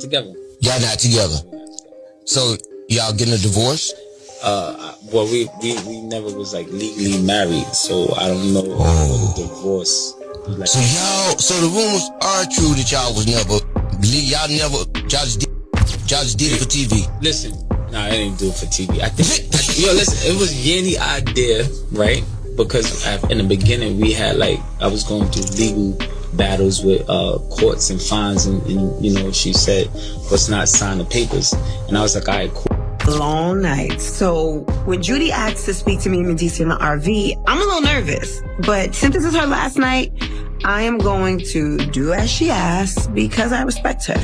Together. Y'all not together. So y'all getting a divorce? Well, we never was like legally married, so I don't know what a divorce. Like. So the rumors are true that y'all just did it for TV. Listen, nah, I didn't do it for TV. I think, listen, it was Yandy idea, right? Because in the beginning we had I was going through legal battles with courts and fines, and she said, let's not sign the papers, and I was like, all right, cool. Long night. So when Judy asked to speak to me and Mendeecees in the RV, I'm a little nervous. But since this is her last night, I am going to do as she asks because I respect her.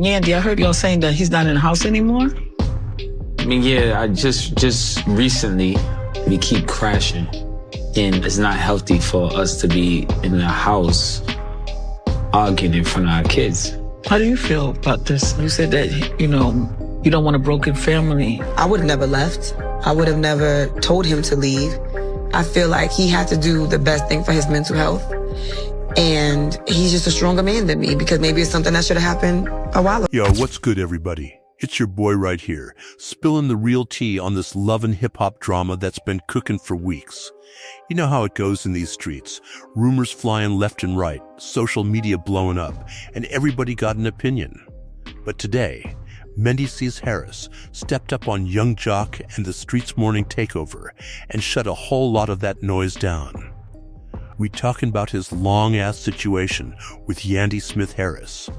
Yandy, I heard y'all saying that he's not in the house anymore. I mean, yeah, I just recently, we keep crashing. And it's not healthy for us to be in the house arguing in front of our kids. How do you feel about this? You said that, you don't want a broken family. I would have never left. I would have never told him to leave. I feel like he had to do the best thing for his mental health. And he's just a stronger man than me because maybe it's something that should have happened a while ago. Yo, what's good, everybody? It's your boy right here, spilling the real tea on this love and hip-hop drama that's been cooking for weeks. You know how it goes in these streets. Rumors flying left and right, social media blowing up, and everybody got an opinion. But today, Mendeecees Harris stepped up on Young Jock and the Streets Morning Takeover and shut a whole lot of that noise down. We talking about his long-ass situation with Yandy Smith Harris.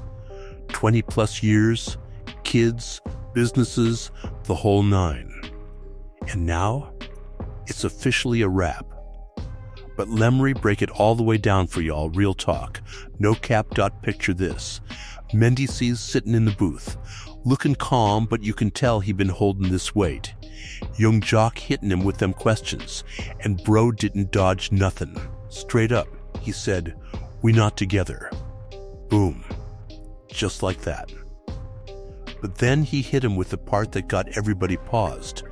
20-plus years, kids, businesses, the whole nine. And now, it's officially a wrap. But Lemry break it all the way down for y'all, real talk. No cap. Picture this. Mendeecees sitting in the booth, looking calm, but you can tell he been holding this weight. Young Jock hitting him with them questions, and bro didn't dodge nothing. Straight up, he said, "We not together." Boom. Just like that. But then he hit him with the part that got everybody paused.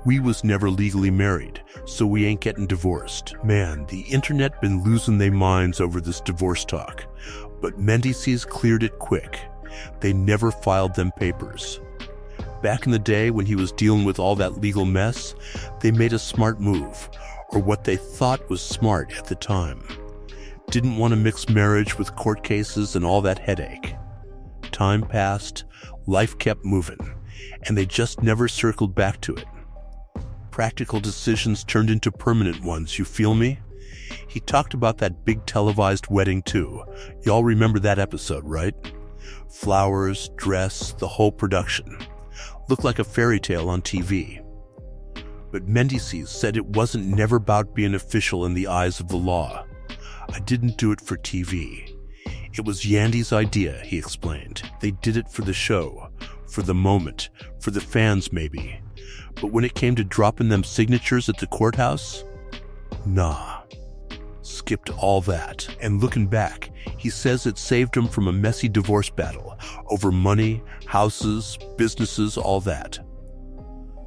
We was never legally married, so we ain't getting divorced. Man, the internet been losing their minds over this divorce talk. But Mendeecees cleared it quick. They never filed them papers. Back in the day when he was dealing with all that legal mess, they made a smart move, or what they thought was smart at the time. Didn't want to mix marriage with court cases and all that headache. Time passed, life kept moving, and they just never circled back to it. Practical decisions turned into permanent ones, you feel me? He talked about that big televised wedding too. Y'all remember that episode, right? Flowers, dress, the whole production. Looked like a fairy tale on TV. But Mendeecees said it wasn't never about being official in the eyes of the law. I didn't do it for TV. It was Yandy's idea, he explained. They did it for the show, for the moment, for the fans maybe. But when it came to dropping them signatures at the courthouse, nah. Skipped all that. And looking back, he says it saved him from a messy divorce battle over money, houses, businesses, all that.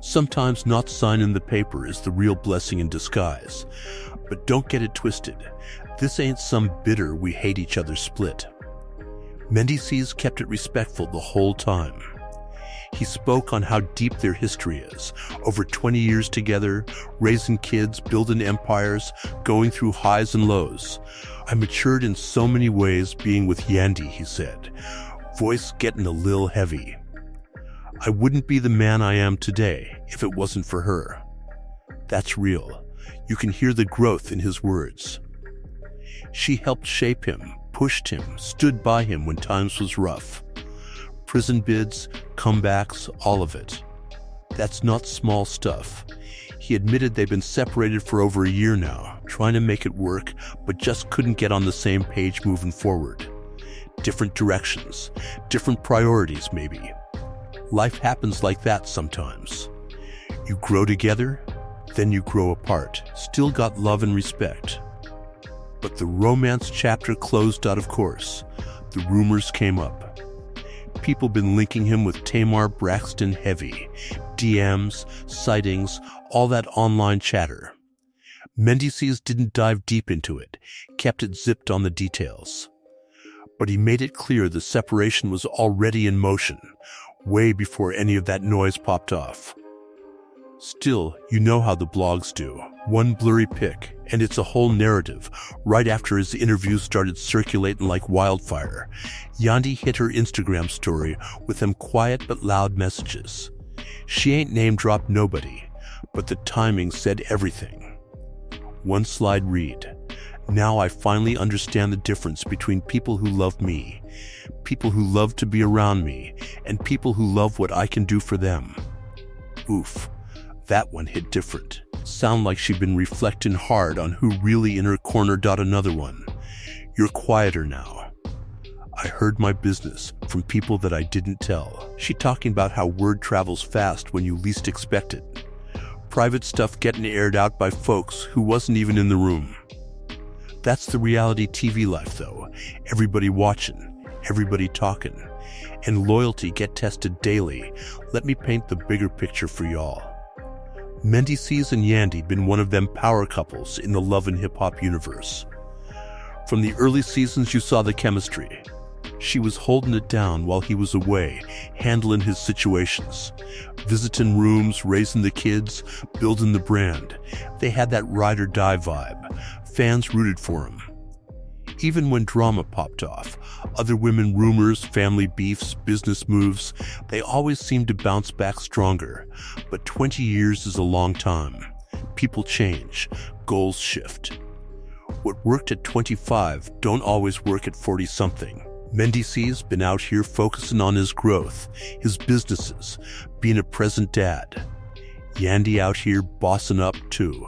Sometimes not signing the paper is the real blessing in disguise. But don't get it twisted. This ain't some bitter we hate each other split. Mendeecees kept it respectful the whole time. He spoke on how deep their history is, over 20 years together, raising kids, building empires, going through highs and lows. I matured in so many ways being with Yandy, he said, voice getting a little heavy. I wouldn't be the man I am today if it wasn't for her. That's real. You can hear the growth in his words. She helped shape him, pushed him, stood by him when times was rough. Prison bids, comebacks, all of it. That's not small stuff. He admitted they've been separated for over a year now, trying to make it work, but just couldn't get on the same page moving forward. Different directions, different priorities maybe. Life happens like that sometimes. You grow together, then you grow apart. Still got love and respect. But the romance chapter closed out, of course. The rumors came up. People been linking him with Tamar Braxton heavy. DMs, sightings, all that online chatter. Mendeecees didn't dive deep into it, kept it zipped on the details. but he made it clear the separation was already in motion, way before any of that noise popped off. Still, you know how the blogs do. One blurry pic, and it's a whole narrative. Right after his interview started circulating like wildfire, Yandy hit her Instagram story with them quiet but loud messages. She ain't name-dropped nobody, but the timing said everything. One slide read, "Now I finally understand the difference between people who love me, people who love to be around me, and people who love what I can do for them." Oof, that one hit different. Sound like she'd been reflecting hard on who really in her corner. Another one, "You're quieter now. I heard my business from people that I didn't tell." She talking about how word travels fast when you least expect it. Private stuff getting aired out by folks who wasn't even in the room. That's the reality TV life though. Everybody watching, everybody talking, and loyalty get tested daily. Let me paint the bigger picture for y'all. Mendeecees and Yandy been one of them power couples in the love and hip-hop universe. From the early seasons you saw the chemistry. She was holding it down while he was away, handling his situations. Visiting rooms, raising the kids, building the brand. They had that ride or die vibe. Fans rooted for him. Even when drama popped off, other women rumors, family beefs, business moves, they always seemed to bounce back stronger. But 20 years is a long time. People change, goals shift. What worked at 25 don't always work at 40-something. Mendeecees been out here focusing on his growth, his businesses, being a present dad. Yandy out here bossing up too.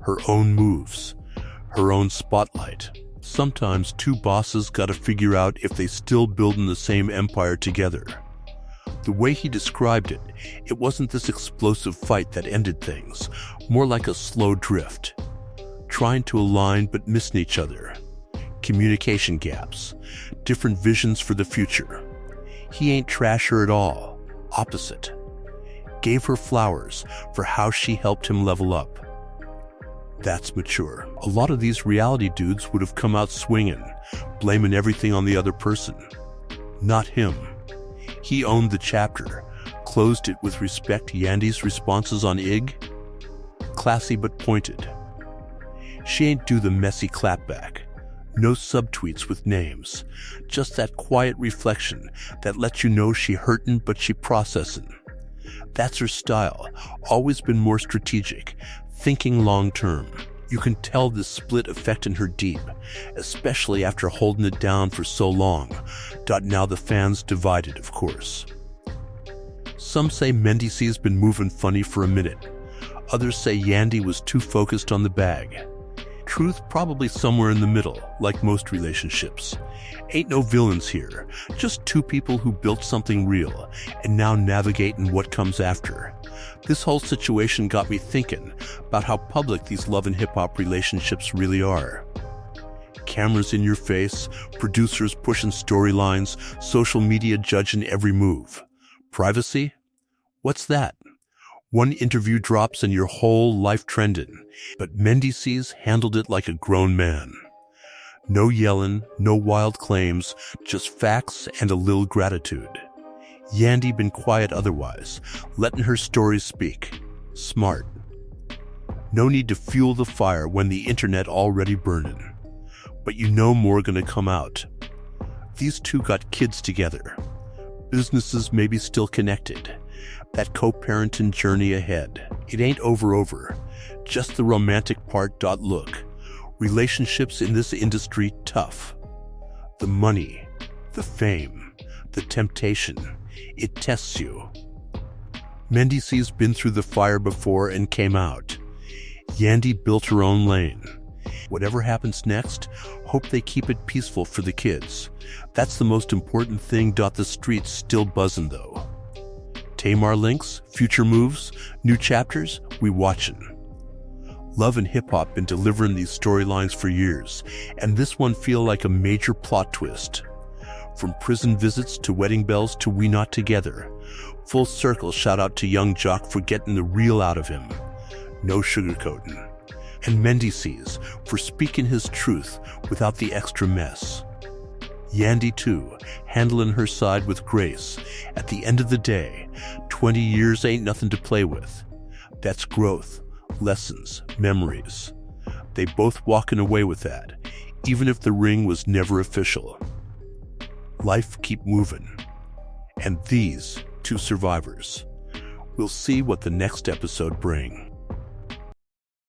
Her own moves, her own spotlight. Sometimes two bosses gotta figure out if they still building the same empire together. The way he described it, it wasn't this explosive fight that ended things, more like a slow drift. Trying to align but missing each other. Communication gaps, different visions for the future. He ain't trash her at all, opposite. Gave her flowers for how she helped him level up. That's mature. A lot of these reality dudes would have come out swinging, blaming everything on the other person. Not him. He owned the chapter, closed it with respect. Yandy's responses on IG? Classy but pointed. She ain't do the messy clapback. No subtweets with names. Just that quiet reflection that lets you know she hurtin' but she processing. That's her style, always been more strategic, thinking long-term. You can tell this split affecting her deep, especially after holding it down for so long. Now the fans divided, of course. Some say Mendeecees been moving funny for a minute. Others say Yandy was too focused on the bag. Truth probably somewhere in the middle, like most relationships. Ain't no villains here, just two people who built something real and now navigating what comes after. This whole situation got me thinking about how public these love and hip-hop relationships really are. Cameras in your face, producers pushing storylines, social media judging every move. Privacy? What's that? One interview drops and your whole life trending, but Mendeecees handled it like a grown man. No yelling, no wild claims, just facts and a little gratitude. Yandy been quiet otherwise, letting her stories speak. Smart. No need to fuel the fire when the internet already burning. But you know more gonna come out. These two got kids together. Businesses maybe still connected. That co-parenting journey ahead. It ain't over. Just the romantic part. Look, relationships in this industry tough. The money, the fame, the temptation, it tests you. Mendeecees been through the fire before and came out. Yandy built her own lane. Whatever happens next, hope they keep it peaceful for the kids. That's the most important thing. The streets still buzzing though. Tamar links, future moves, new chapters, we watchin'. Love and hip-hop been delivering these storylines for years, and this one feel like a major plot twist. From prison visits to wedding bells to We Not Together. Full circle shout out to Young Jock for getting the real out of him. No sugarcoating. And Mendeecees for speaking his truth without the extra mess. Yandy, too, handling her side with grace. At the end of the day, 20 years ain't nothing to play with. That's growth, lessons, memories. They both walking away with that, even if the ring was never official. Life keep moving. And these two survivors, we'll see what the next episode bring.